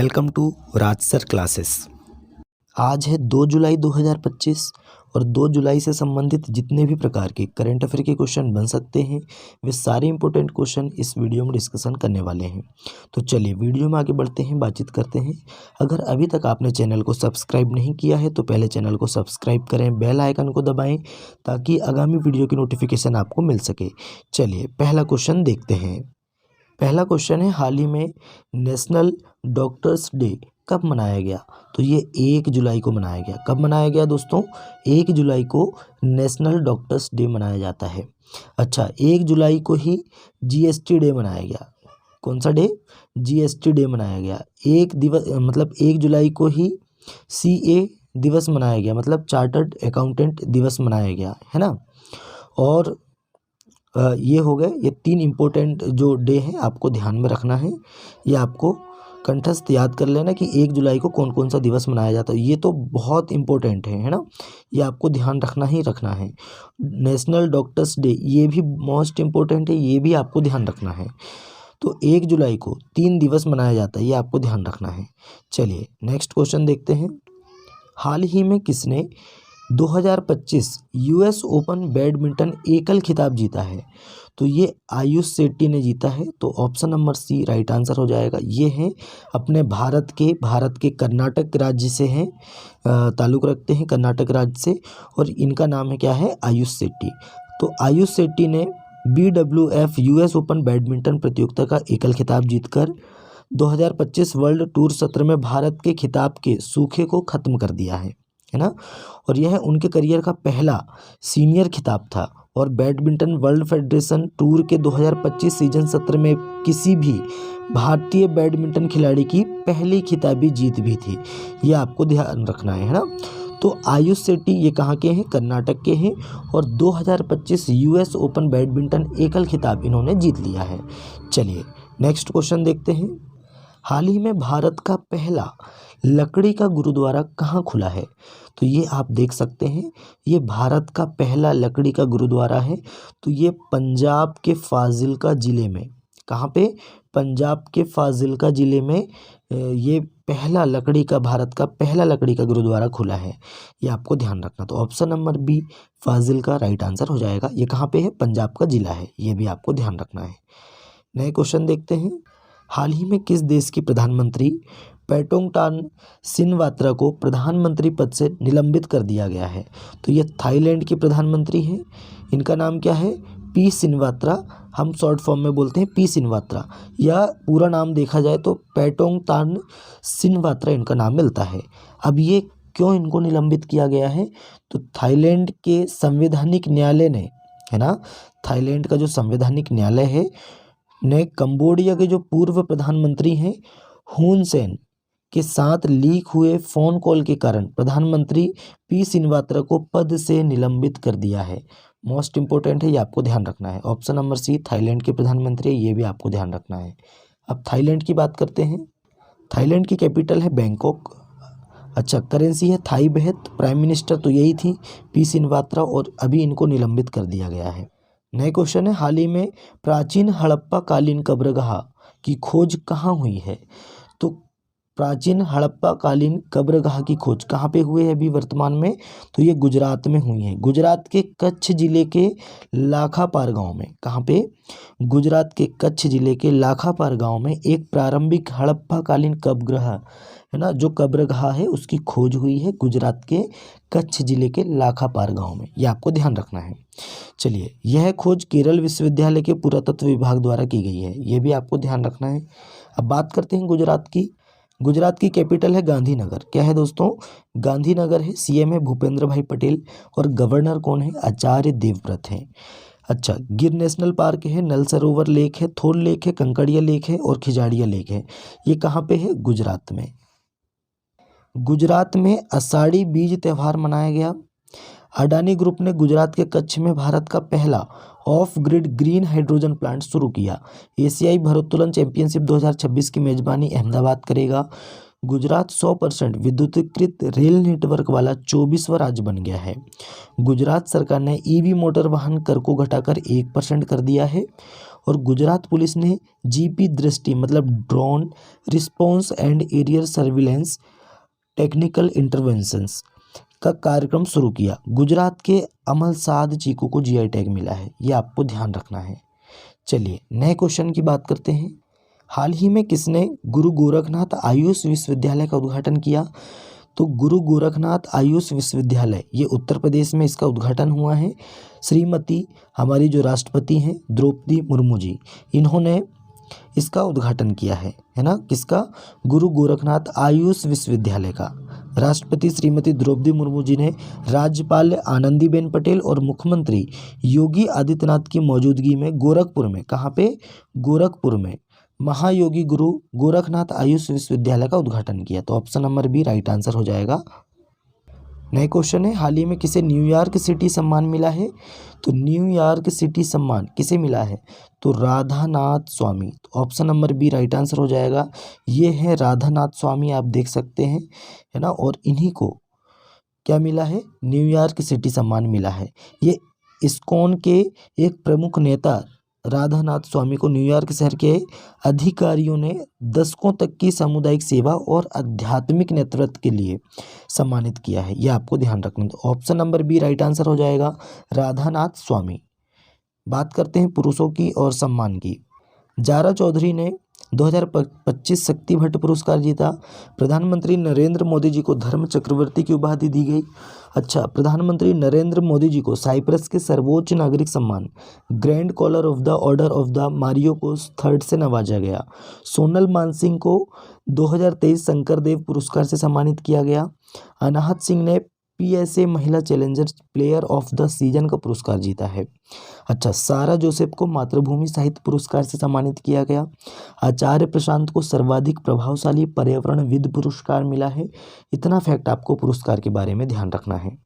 Welcome to Raj sir classes. आज है 2 जुलाई 2025 और 2 जुलाई से संबंधित जितने भी प्रकार के करंट अफेयर के क्वेश्चन बन सकते हैं वे सारे इंपॉर्टेंट क्वेश्चन इस वीडियो में डिस्कशन करने वाले हैं। तो चलिए वीडियो में आगे बढ़ते हैं, बातचीत करते हैं। अगर अभी तक आपने चैनल को सब्सक्राइब नहीं किया है तो पहले चैनल को सब्सक्राइब करें, बेल आइकन को दबाएँ ताकि आगामी वीडियो की नोटिफिकेशन आपको मिल सके। चलिए पहला क्वेश्चन देखते हैं। पहला क्वेश्चन है, हाल ही में नेशनल डॉक्टर्स डे कब मनाया गया? तो ये 1 जुलाई को मनाया गया। कब मनाया गया दोस्तों? 1 जुलाई को नेशनल डॉक्टर्स डे मनाया जाता है। अच्छा, 1 जुलाई को ही जीएसटी डे मनाया गया। कौन सा डे? जीएसटी डे मनाया गया। 1 जुलाई को ही सीए दिवस मनाया गया, मतलब चार्टर्ड अकाउंटेंट दिवस मनाया गया है ना। और ये हो गए, ये 3 इम्पोर्टेंट जो डे हैं आपको ध्यान में रखना है। ये आपको कंठस्थ याद कर लेना कि 1 जुलाई को कौन कौन सा दिवस मनाया जाता है। ये तो बहुत इम्पोर्टेंट है ना। ये आपको ध्यान रखना ही रखना है। नेशनल डॉक्टर्स डे ये भी मोस्ट इम्पोर्टेंट है, ये भी आपको ध्यान रखना है। तो 1 जुलाई को 3 दिवस मनाया जाता है, ये आपको ध्यान रखना है। चलिए नेक्स्ट क्वेश्चन देखते हैं। हाल ही में किसने 2025 यूएस ओपन बैडमिंटन एकल खिताब जीता है? तो ये आयुष शेट्टी ने जीता है। तो option number C right answer हो जाएगा। ये हैं अपने भारत के कर्नाटक राज्य से हैं, ताल्लुक़ रखते हैं कर्नाटक राज्य से, और इनका नाम है क्या है? आयुष शेट्टी। तो आयुष शेट्टी ने BWF यूएस ओपन बैडमिंटन प्रतियोगिता का एकल खिताब जीतकर 2025 वर्ल्ड टूर सत्र में भारत के खिताब के सूखे को ख़त्म कर दिया है ना। और यह उनके करियर का पहला सीनियर खिताब था और बैडमिंटन वर्ल्ड फेडरेशन टूर के 2025 सीजन सत्र में किसी भी भारतीय बैडमिंटन खिलाड़ी की पहली खिताबी जीत भी थी। ये आपको ध्यान रखना है ना। तो आयुष शेट्टी ये कहाँ के हैं? कर्नाटक के हैं, और 2025 यूएस ओपन बैडमिंटन एकल खिताब इन्होंने जीत लिया है। चलिए नेक्स्ट क्वेश्चन देखते हैं। हाल ही में भारत का पहला लकड़ी का गुरुद्वारा कहाँ खुला है? तो ये आप देख सकते हैं, ये भारत का पहला लकड़ी का गुरुद्वारा है। तो ये पंजाब के फाजिल्का ज़िले में, कहाँ पे? पंजाब के फाजिल्का ज़िले में ये भारत का पहला लकड़ी का गुरुद्वारा खुला है। ये आपको ध्यान रखना। तो option number B Fazilka right answer हो जाएगा। ये कहाँ पे है? पंजाब का ज़िला है। ये भी आपको ध्यान रखना है। नए क्वेश्चन देखते हैं। हाल ही में किस देश की प्रधानमंत्री पेटोंगटान सिनवात्रा को प्रधानमंत्री पद से निलंबित कर दिया गया है? तो ये थाईलैंड की प्रधानमंत्री हैं। इनका नाम क्या है? पी सिनवात्रा। हम शॉर्ट फॉर्म में बोलते हैं पी सिनवात्रा, या पूरा नाम देखा जाए तो पेटोंगटान सिनवात्रा इनका नाम मिलता है। अब ये क्यों इनको निलंबित किया गया है? तो थाईलैंड के संवैधानिक न्यायालय ने, है ना, थाईलैंड का जो संवैधानिक न्यायालय है ने कंबोडिया के जो पूर्व प्रधानमंत्री हैं हुन सेन के साथ लीक हुए फ़ोन कॉल के कारण प्रधानमंत्री पी सिनवात्रा को पद से निलंबित कर दिया है। मोस्ट इंपॉर्टेंट है, ये आपको ध्यान रखना है। ऑप्शन नंबर सी थाईलैंड के प्रधानमंत्री, ये भी आपको ध्यान रखना है। अब थाईलैंड की बात करते हैं। थाईलैंड की कैपिटल है बैंकॉक। अच्छा, करेंसी है थाई बेहत। प्राइम मिनिस्टर तो यही थी पी सिनवात्रा, और अभी इनको निलंबित कर दिया गया है। नए क्वेश्चन है, हाल ही में प्राचीन हड़प्पा कालीन कब्रगाह की खोज कहाँ हुई है? तो प्राचीन हड़प्पा कालीन कब्रगाह की खोज कहाँ पे हुई है अभी वर्तमान में? तो ये गुजरात में हुई है। गुजरात के कच्छ जिले के लाखापार गांव में। कहाँ पे? गुजरात के कच्छ जिले के लाखापार गांव में एक प्रारंभिक हड़प्पा कालीन कब्रगाह, है ना, जो कब्रगाह है उसकी खोज हुई है गुजरात के कच्छ जिले के लाखापार गांव में। ये आपको ध्यान रखना है। चलिए, यह खोज केरल विश्वविद्यालय के पुरातत्व विभाग द्वारा की गई है। ये भी आपको ध्यान रखना है। अब बात करते हैं गुजरात की। गुजरात की कैपिटल है गांधीनगर। क्या है दोस्तों? गांधीनगर है। सीएम है भूपेंद्र भाई पटेल, और गवर्नर कौन है? आचार्य देवव्रत हैं। अच्छा, गिर नेशनल पार्क है, नल सरोवर लेक है, थोल लेक है, कंकड़िया लेक है, और खिजाड़िया लेक है। ये कहाँ पे है? गुजरात में। गुजरात में आषाढ़ी बीज त्यौहार मनाया गया। अडानी ग्रुप ने गुजरात के कच्छ में भारत का पहला of grid green hydrogen plant शुरू किया। एशियाई भारोत्तोलन चैंपियनशिप 2026 की मेजबानी अहमदाबाद करेगा। गुजरात 100% विद्युतीकृत रेल नेटवर्क वाला 24वां राज्य बन गया है। गुजरात सरकार ने ईवी मोटर वाहन कर को घटाकर 1% कर दिया है। और गुजरात पुलिस ने जीपी दृष्टि मतलब drone response and arrear surveillance technical interventions का कार्यक्रम शुरू किया। गुजरात के अमलसाद चीकू को जीआई टैग मिला है, ये आपको ध्यान रखना है। चलिए नए क्वेश्चन की बात करते हैं। हाल ही में किसने गुरु गोरखनाथ आयुष विश्वविद्यालय का उद्घाटन किया? तो गुरु गोरखनाथ आयुष विश्वविद्यालय ये उत्तर प्रदेश में इसका उद्घाटन हुआ है। श्रीमती हमारी जो राष्ट्रपति हैं द्रौपदी मुर्मू जी, इन्होंने इसका उद्घाटन किया है ना? किसका? गुरु गोरखनाथ आयुष विश्वविद्यालय का। राष्ट्रपति श्रीमती द्रौपदी मुर्मू जी ने राज्यपाल आनंदीबेन पटेल और मुख्यमंत्री योगी आदित्यनाथ की मौजूदगी में गोरखपुर में, कहाँ पे? गोरखपुर में महायोगी गुरु गोरखनाथ आयुष विश्वविद्यालय का उद्घाटन किया। तो option number B right answer हो जाएगा। नए क्वेश्चन है, हाल ही में किसे न्यूयॉर्क सिटी सम्मान मिला है? तो न्यूयॉर्क सिटी सम्मान किसे मिला है? तो राधानाथ स्वामी। तो option number B right answer हो जाएगा। ये है राधानाथ स्वामी, आप देख सकते हैं, है ना? और इन्हीं को क्या मिला है? न्यूयॉर्क सिटी सम्मान मिला है। ये इस्कॉन के एक प्रमुख नेता राधानाथ स्वामी को न्यूयॉर्क शहर के अधिकारियों ने दशकों तक की सामुदायिक सेवा और आध्यात्मिक नेतृत्व के लिए सम्मानित किया है, यह आपको ध्यान रखना। तो option number B right answer हो जाएगा, राधानाथ स्वामी। बात करते हैं पुरुषों की और सम्मान की। जारा चौधरी ने 2025 शक्ति भट्ट पुरस्कार जीता। प्रधानमंत्री नरेंद्र मोदी जी को धर्म चक्रवर्ती की उपाधि दी गई। अच्छा, प्रधानमंत्री नरेंद्र मोदी जी को साइप्रस के सर्वोच्च नागरिक सम्मान grand collar of the order of the मारियोपोस थर्ड से नवाजा गया। सोनल मानसिंह को 2023 शंकर देव पुरस्कार से सम्मानित किया गया। अनाहत सिंह ने पीएसए महिला challenger player of the season का पुरस्कार जीता है। अच्छा, सारा जोसेफ को मातृभूमि साहित्य पुरस्कार से सम्मानित किया गया। आचार्य प्रशांत को सर्वाधिक प्रभावशाली पर्यावरणविद पुरस्कार मिला है। इतना फैक्ट आपको पुरस्कार के बारे में ध्यान रखना है।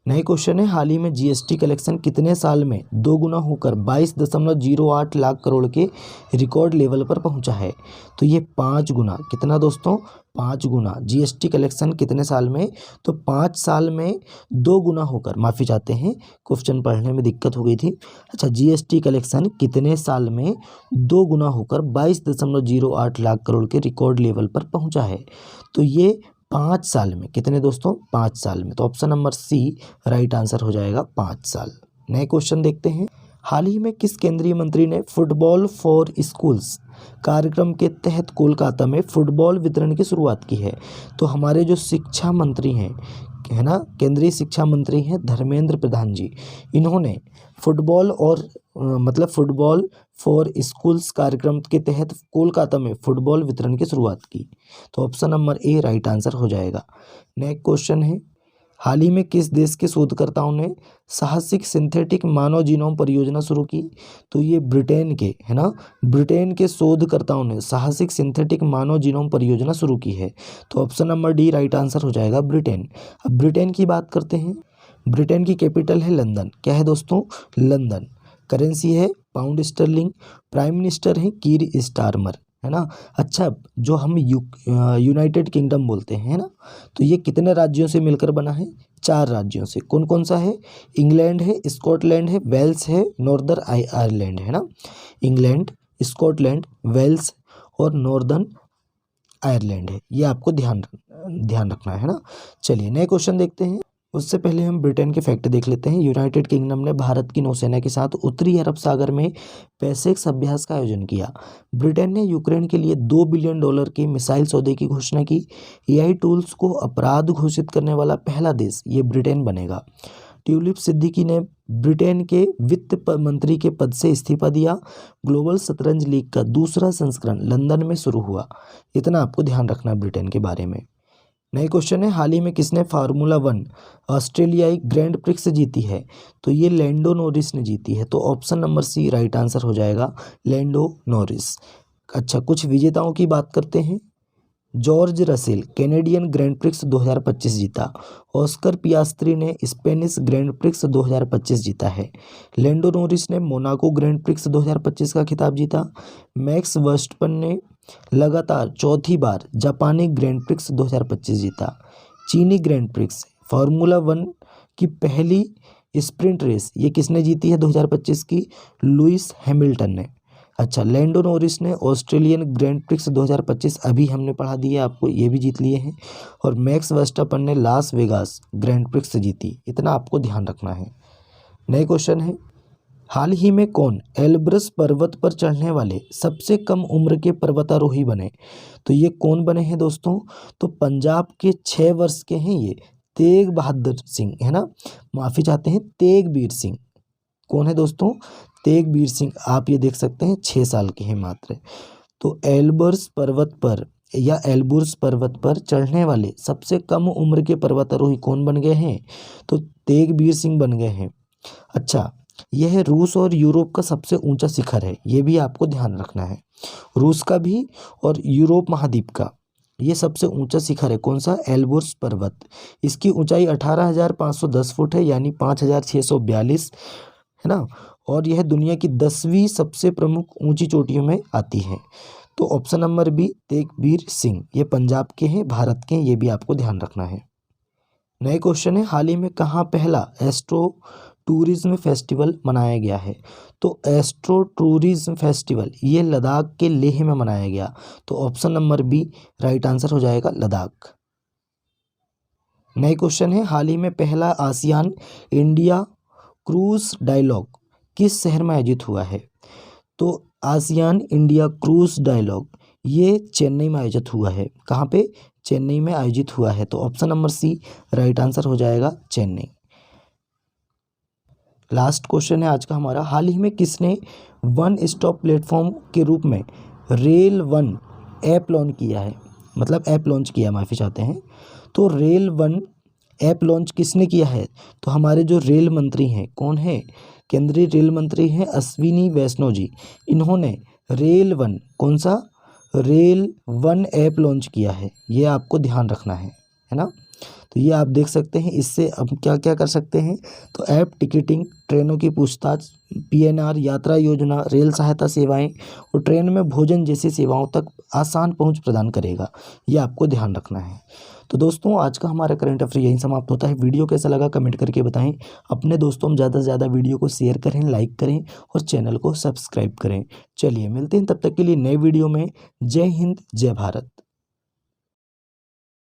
नए क्वेश्चन है, हाल ही में जीएसटी कलेक्शन कितने साल में 2 गुना होकर 22.08 लाख करोड़ के रिकॉर्ड लेवल पर पहुंचा है? तो ये 5 गुना, कितना दोस्तों? 5 गुना जीएसटी कलेक्शन कितने साल में? तो 5 साल में 2 गुना होकर, माफ़ी चाहते हैं क्वेश्चन पढ़ने में दिक्कत हो गई थी। अच्छा, जीएसटी कलेक्शन कितने साल में 2 गुना होकर 22.08 लाख करोड़ के रिकॉर्ड लेवल पर पहुँचा है? तो ये 5 साल में, कितने दोस्तों? 5 साल में। तो option number C right answer हो जाएगा, 5 साल। नए क्वेश्चन देखते हैं, हाल ही में किस केंद्रीय मंत्री ने फुटबॉल फॉर स्कूल्स कार्यक्रम के तहत कोलकाता में फुटबॉल वितरण की शुरुआत की है? तो हमारे जो शिक्षा मंत्री हैं, है ना, केंद्रीय शिक्षा मंत्री हैं धर्मेंद्र प्रधान जी, इन्होंने फुटबॉल और मतलब फुटबॉल फॉर स्कूल्स कार्यक्रम के तहत कोलकाता में फुटबॉल वितरण की शुरुआत की। तो option number A right answer हो जाएगा। नेक्स्ट क्वेश्चन है, हाल ही में किस देश के शोधकर्ताओं ने साहसिक सिंथेटिक मानव जीनोम परियोजना शुरू की? तो ये ब्रिटेन के, है ना, ब्रिटेन के शोधकर्ताओं ने साहसिक सिंथेटिक मानव जीनोम परियोजना शुरू की है। तो option number D right answer हो जाएगा, ब्रिटेन। अब ब्रिटेन की बात करते हैं। ब्रिटेन की कैपिटल है लंदन। क्या है दोस्तों? लंदन। करेंसी है पाउंड स्टर्लिंग। प्राइम मिनिस्टर है कीर स्टारमर, है ना। अच्छा, जो हम यूनाइटेड किंगडम बोलते हैं ना, तो ये कितने राज्यों से मिलकर बना है? 4 राज्यों से। कौन कौन सा है? इंग्लैंड है, स्कॉटलैंड है, वेल्स है, नॉर्दर्न आयरलैंड, है ना। इंग्लैंड, स्कॉटलैंड, वेल्स और नॉर्दर्न आयरलैंड है, ये आपको ध्यान रखना है ना। चलिए नए क्वेश्चन देखते हैं। उससे पहले हम ब्रिटेन के फैक्ट देख लेते हैं। यूनाइटेड किंगडम ने भारत की नौसेना के साथ उत्तरी अरब सागर में पैसेक्स अभ्यास का आयोजन किया। ब्रिटेन ने यूक्रेन के लिए $2 बिलियन के मिसाइल सौदे की घोषणा की। एआई टूल्स को अपराध घोषित करने वाला पहला देश ये ब्रिटेन बनेगा। ट्यूलिप सिद्दीकी ने ब्रिटेन के वित्त मंत्री के पद से इस्तीफा दिया। ग्लोबल शतरंज लीग का दूसरा संस्करण लंदन में शुरू हुआ। इतना आपको ध्यान रखना है ब्रिटेन के बारे में। नए क्वेश्चन है, हाल ही में किसने फार्मूला 1 ऑस्ट्रेलियाई ग्रैंड प्रिक्स जीती है? तो ये लैंडो नॉरिस ने जीती है। तो option number C right answer हो जाएगा, लैंडो नॉरिस। अच्छा, कुछ विजेताओं की बात करते हैं। George Russell Canadian grand prix 2025 जीता। ऑस्कर पियास्त्री ने स्पेनिश ग्रैंड प्रिक्स 2025 जीता है। लैंडो नॉरिस ने मोनाको ग्रैंड प्रिक्स 2025 का खिताब जीता। मैक्स वर्स्टपन ने लगातार चौथी बार जापानी ग्रैंड प्रिक्स 2025 जीता। चीनी ग्रैंड प्रिक्स फार्मूला 1 की पहली स्प्रिंट रेस ये किसने जीती है 2025 की? लुइस हैमिल्टन ने। अच्छा, लैंडो नॉरिस ने ऑस्ट्रेलियन ग्रैंड प्रिक्स 2025 अभी हमने पढ़ा दिया आपको, ये भी जीत लिए हैं। और मैक्स वर्स्टापन ने लास वेगास ग्रैंड प्रिक्स जीती, इतना आपको ध्यान रखना है। नए क्वेश्चन है, हाल ही में कौन एल्ब्रस पर्वत पर चढ़ने वाले सबसे कम उम्र के पर्वतारोही बने? तो ये कौन बने हैं दोस्तों? तो पंजाब के 6 वर्ष के हैं ये, तेग बहादुर सिंह, है ना, माफ़ी चाहते हैं, तेगबीर सिंह। कौन है दोस्तों? तेगबीर सिंह। आप ये देख सकते हैं 6 साल के हैं मात्र। तो एल्ब्रस पर्वत पर या एल्ब्रुस पर्वत पर चढ़ने वाले सबसे कम उम्र के पर्वतारोही कौन बन गए हैं? तो तेगबीर सिंह बन गए हैं। अच्छा, यह रूस और यूरोप का सबसे ऊंचा शिखर है, ये भी आपको ध्यान रखना है। रूस का भी और यूरोप महाद्वीप का ये सबसे ऊंचा शिखर है, कौन सा? एल्ब्रुस पर्वत। इसकी ऊंचाई 18,510 फुट है, यानी 5,642, है ना। और यह दुनिया की 10वीं सबसे प्रमुख ऊंची चोटियों में आती है। तो option number B, Tegbir Singh, ये पंजाब के हैं, भारत के हैं, ये भी आपको ध्यान रखना है। नए क्वेश्चन है, हाल ही में कहाँ पहला एस्ट्रो टूरिज्म फेस्टिवल मनाया गया है? तो एस्ट्रो टूरिज्म फेस्टिवल ये लद्दाख के लेह में मनाया गया। तो option number B right answer हो जाएगा, लद्दाख। नए क्वेश्चन है, हाल ही में पहला आसियान इंडिया क्रूज डायलॉग किस शहर में आयोजित हुआ है? तो आसियान इंडिया क्रूज डायलॉग ये चेन्नई में आयोजित हुआ है। कहाँ पे? चेन्नई में आयोजित हुआ है। तो option number C right answer हो जाएगा, चेन्नई। लास्ट क्वेश्चन है आज का हमारा, हाल ही में किसने वन स्टॉप प्लेटफॉर्म के रूप में रेल वन ऐप लॉन्च किया है? मतलब ऐप लॉन्च किया, माफ़ी चाहते हैं। तो रेल वन ऐप लॉन्च किसने किया है? तो हमारे जो रेल मंत्री हैं, कौन है? केंद्रीय रेल मंत्री हैं अश्विनी वैष्णव जी। इन्होंने रेल वन, कौन सा? रेल वन ऐप लॉन्च किया है, ये आपको ध्यान रखना है ना। तो ये आप देख सकते हैं, इससे अब क्या क्या कर सकते हैं? तो ऐप टिकटिंग, ट्रेनों की पूछताछ, पीएनआर, यात्रा योजना, रेल सहायता सेवाएं और ट्रेन में भोजन जैसी सेवाओं तक आसान पहुंच प्रदान करेगा, ये आपको ध्यान रखना है। तो दोस्तों, आज का हमारा करंट अफेयर यहीं समाप्त होता है। वीडियो कैसा लगा कमेंट करके बताएं। अपने दोस्तों में ज़्यादा से ज़्यादा वीडियो को शेयर करें, लाइक करें और चैनल को सब्सक्राइब करें। चलिए मिलते हैं तब तक के लिए नए वीडियो में। जय हिंद, जय भारत।